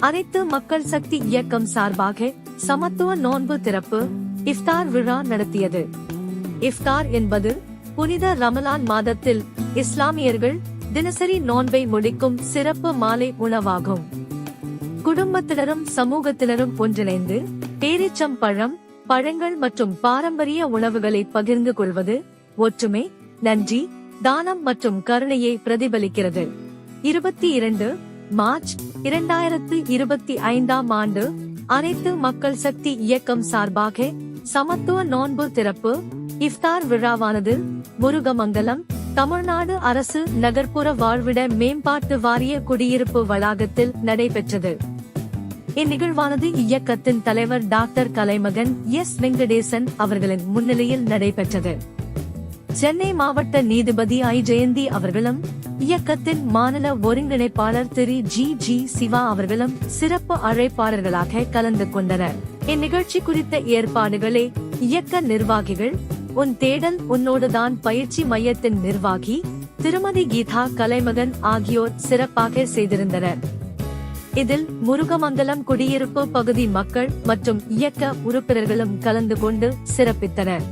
அனைத்து மக்கள் சக்தி இயக்கம் சார்பாக சமத்துவ நோன்பு திறப்பு இஃப்தார் விழா நடத்தியது. இஃப்தார் என்பது புனித ரமலான் மாதத்தில் இஸ்லாமியர்கள் தினசரி நோன்பை முடிக்கும் சிறப்பு மாலை உணவாகும். குடும்பத்தினரும் சமூகத்தினரும் ஒன்றிணைந்து பேரீச்சம் பழம், பழங்கள் மற்றும் பாரம்பரிய உணவுகளை பகிர்ந்து கொள்வது ஒற்றுமை, நன்றி, தானம் மற்றும் கருணையை பிரதிபலிக்கிறது. 22 மார்ச் 2025 ஆண்டு அனைத்து மக்கள் சக்தி இயக்கம் சார்பாக சமத்துவ நோன்பு திறப்பு இஃப்தார் விழாவானது முருகமங்கலம் தமிழ்நாடு அரசு நகர்ப்புற வாழ்விட மேம்பாட்டு வாரிய குடியிருப்பு வளாகத்தில் நடைபெற்றது. இந்நிகழ்வானது இயக்கத்தின் தலைவர் டாக்டர் கலைமகன் எஸ். வெங்கடேசன் அவர்களின் முன்னிலையில் நடைபெற்றது. சென்னை மாவட்ட நீதிபதி ஐ. ஜெயந்தி அவர்களும் இயக்கத்தின் மாநில ஒருங்கிணைப்பாளர் திரு ஜி. சிவா அவர்களும் சிறப்பு அழைப்பாளர்களாக கலந்து கொண்டனர். இந்நிகழ்ச்சி குறித்த ஏற்பாடுகளை இயக்க நிர்வாகிகள், உன் தேடல் உன்னோடுதான் பயிற்சி மையத்தின் நிர்வாகி திருமதி கீதா கலைமகன் ஆகியோர் சிறப்பாக செய்திருந்தனர். இதில் முருகமங்கலம் குடியிருப்பு பகுதி மக்கள் மற்றும் இயக்க உறுப்பினர்களும் கலந்து கொண்டு சிறப்பித்தனர்.